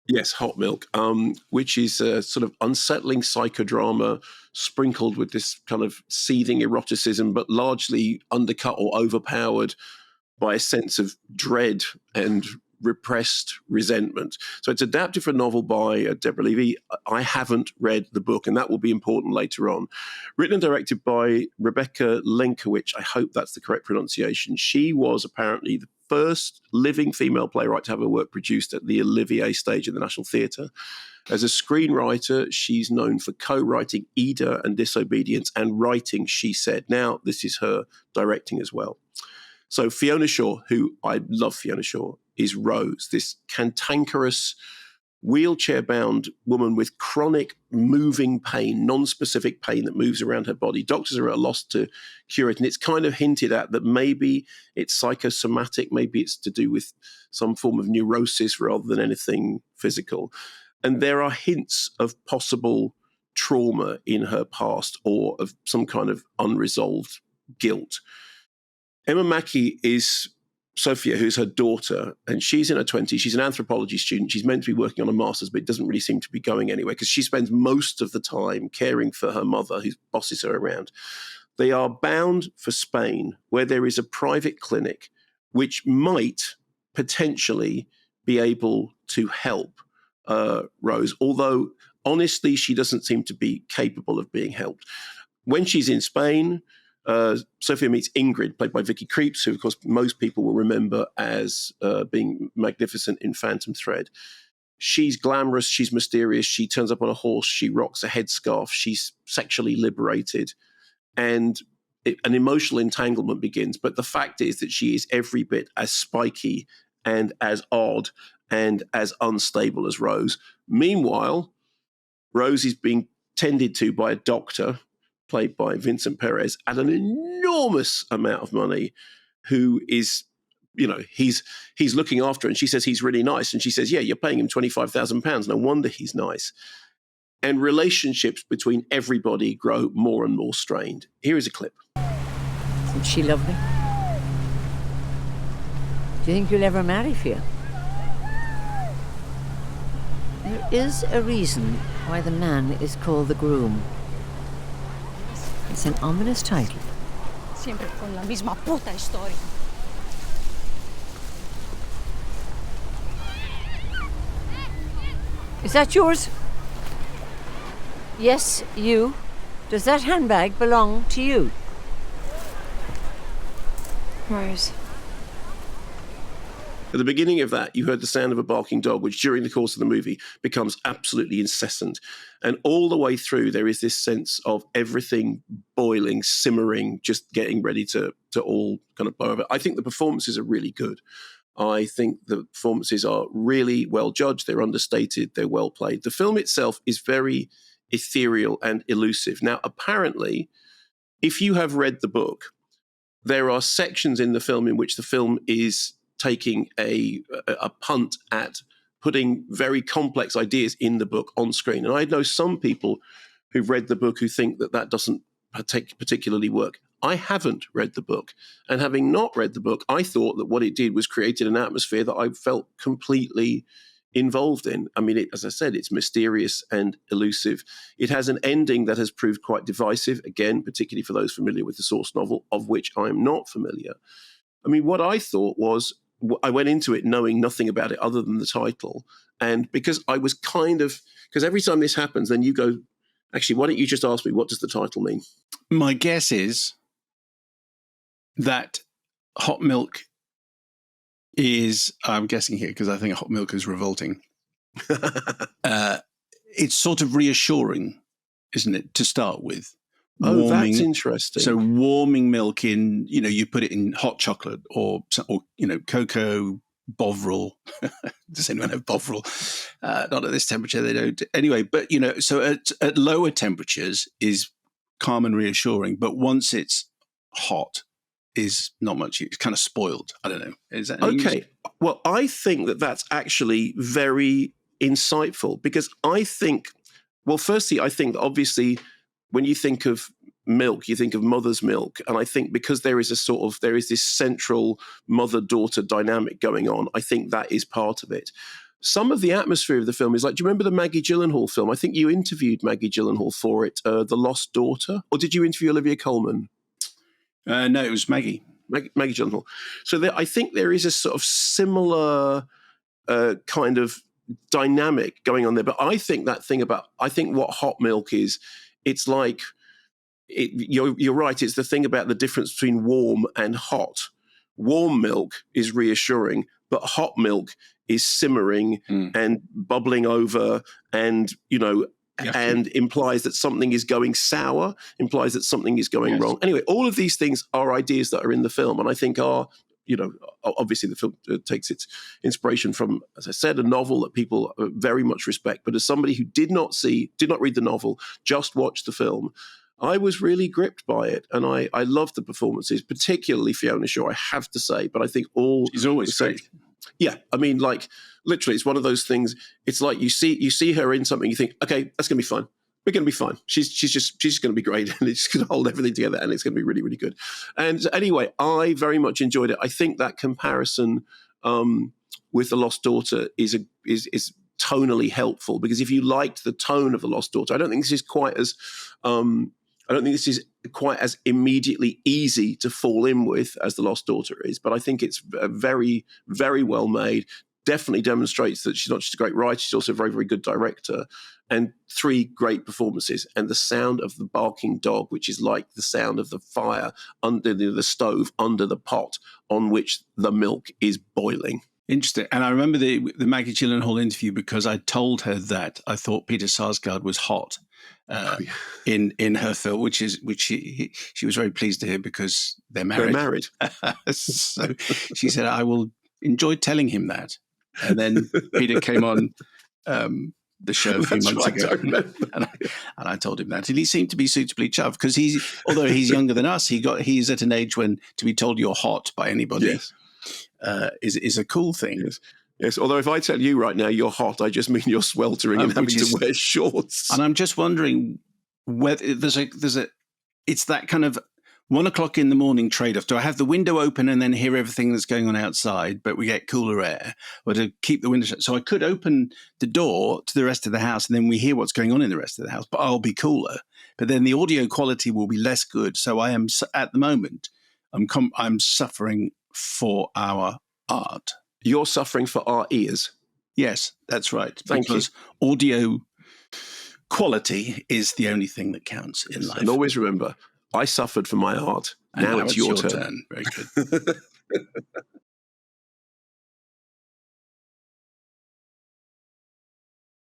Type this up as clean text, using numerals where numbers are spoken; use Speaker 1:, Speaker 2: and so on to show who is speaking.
Speaker 1: Yes, Hot Milk, which is a sort of unsettling psychodrama sprinkled with this kind of seething eroticism, but largely undercut or overpowered by a sense of dread and repressed resentment. So it's adapted from a novel by Deborah Levy. I haven't read the book, and that will be important later on. Written and directed by Rebecca Lenkowicz. I hope that's the correct pronunciation. She was apparently the first living female playwright to have her work produced at the Olivier stage in the National Theatre. As a screenwriter, she's known for co-writing Ida and Disobedience and writing She Said. Now, this is her directing as well. So Fiona Shaw, who I love Fiona Shaw, is Rose, this cantankerous, wheelchair-bound woman with chronic moving pain, non-specific pain that moves around her body. Doctors are at a loss to cure it, and it's kind of hinted at that maybe it's psychosomatic, maybe it's to do with some form of neurosis rather than anything physical. And there are hints of possible trauma in her past or of some kind of unresolved guilt. Emma Mackey is Sophia, who's her daughter, and she's in her 20s. She's an anthropology student. She's meant to be working on a master's, but it doesn't really seem to be going anywhere because she spends most of the time caring for her mother, who bosses her around. They are bound for Spain, where there is a private clinic which might potentially be able to help Rose, although honestly, she doesn't seem to be capable of being helped. When she's in Spain, Sophia meets Ingrid, played by Vicky Krieps, who, of course, most people will remember as being magnificent in Phantom Thread. She's glamorous, she's mysterious, she turns up on a horse, she rocks a headscarf, she's sexually liberated, and an emotional entanglement begins. But the fact is that she is every bit as spiky and as odd and as unstable as Rose. Meanwhile, Rose is being tended to by a doctor, played by Vincent Perez, at an enormous amount of money, who is, he's looking after her, and she says he's really nice. And she says, yeah, you're paying him £25,000. No wonder he's nice. And relationships between everybody grow more and more strained. Here is a clip.
Speaker 2: Isn't she lovely? Do you think you'll ever marry, Fia? There is a reason why the man is called the groom. It's an ominous title.
Speaker 3: Siempre con la misma puta historia.
Speaker 2: Is that yours? Yes, you. Does that handbag belong to you?
Speaker 3: Rose.
Speaker 1: At the beginning of that, you heard the sound of a barking dog, which during the course of the movie becomes absolutely incessant. And all the way through, there is this sense of everything boiling, simmering, just getting ready to all kind of blow over. I think the performances are really good. I think the performances are really well judged. They're understated. They're well played. The film itself is very ethereal and elusive. Now, apparently, if you have read the book, there are sections in the film in which the film is taking a punt at putting very complex ideas in the book on screen. And I know some people who've read the book who think that doesn't particularly work. I haven't read the book. And having not read the book, I thought that what it did was created an atmosphere that I felt completely involved in. I mean, as I said, it's mysterious and elusive. It has an ending that has proved quite divisive, again, particularly for those familiar with the source novel, of which I'm not familiar. I mean, what I thought was, I went into it knowing nothing about it other than the title. And because I was because every time this happens, then you go, actually, why don't you just ask me, what does the title mean?
Speaker 4: My guess is that hot milk is, I'm guessing here because I think hot milk is revolting. It's sort of reassuring, isn't it, to start with?
Speaker 1: Oh, that's interesting.
Speaker 4: So warming milk in, you put it in hot chocolate or cocoa, Bovril. Does anyone have Bovril? Not at this temperature, they don't. Anyway, but, so at lower temperatures is calm and reassuring. But once it's hot, is not much. It's kind of spoiled. I don't know. Is that
Speaker 1: okay? Well, I think that's actually very insightful because I think, well, firstly, I think that obviously when you think of milk, you think of mother's milk. And I think because there is this central mother-daughter dynamic going on, I think that is part of it. some of the atmosphere of the film is like, do you remember the Maggie Gyllenhaal film? I think you interviewed Maggie Gyllenhaal for it, The Lost Daughter, or did you interview Olivia Colman?
Speaker 4: No, it was Maggie.
Speaker 1: Maggie Gyllenhaal. So I think there is a sort of similar kind of dynamic going on there. But I think what hot milk is, it's like, you're right, it's the thing about the difference between warm and hot. Warm milk is reassuring, but hot milk is simmering and bubbling over and, and implies that something is going sour, implies that something is going wrong. Anyway, all of these things are ideas that are in the film, and I think are, obviously the film takes its inspiration from, as I said, a novel that people very much respect. But as somebody who did not read the novel, just watched the film, I was really gripped by it, and I loved the performances, particularly Fiona Shaw, I have to say. But I think
Speaker 4: she's always great.
Speaker 1: Yeah, I mean, like, literally, it's one of those things. It's like you see her in something, you think, okay, that's going to be fine. We're going to be fine. She's just going to be great, and it's going to hold everything together, and it's going to be really, really good. And anyway, I very much enjoyed it. I think that comparison with The Lost Daughter is tonally helpful, because if you liked the tone of The Lost Daughter, I don't think this is quite as immediately easy to fall in with as The Lost Daughter is, but I think it's very, very well made. Definitely demonstrates that she's not just a great writer, she's also a very, very good director. And 3 great performances. And the sound of the barking dog, which is like the sound of the fire under the stove, under the pot on which the milk is boiling.
Speaker 4: Interesting. And I remember the Maggie Gyllenhaal interview, because I told her that I thought Peter Sarsgaard was hot in her film, which she was very pleased to hear, because they're married.
Speaker 1: They're married.
Speaker 4: So she said, I will enjoy telling him that. And then Peter came on the show a few months ago, and I told him that, and he seemed to be suitably chuffed, because although he's younger than us, he's at an age when to be told you're hot by anybody is a cool thing.
Speaker 1: Yes. Although if I tell you right now you're hot, I just mean you're sweltering and having to wear shorts.
Speaker 4: And I'm just wondering whether there's it's that kind of 1 o'clock in the morning trade-off. Do I have the window open and then hear everything that's going on outside, but we get cooler air, or to keep the window shut? So I could open the door to the rest of the house, and then we hear what's going on in the rest of the house, but I'll be cooler. But then the audio quality will be less good. So I am, at the moment, I'm suffering for our art.
Speaker 1: You're suffering for our ears.
Speaker 4: Yes, that's right.
Speaker 1: Thank you.
Speaker 4: Because audio quality is the only thing that counts in life.
Speaker 1: And always remember, I suffered for my art. Now it's your turn.
Speaker 4: Very good.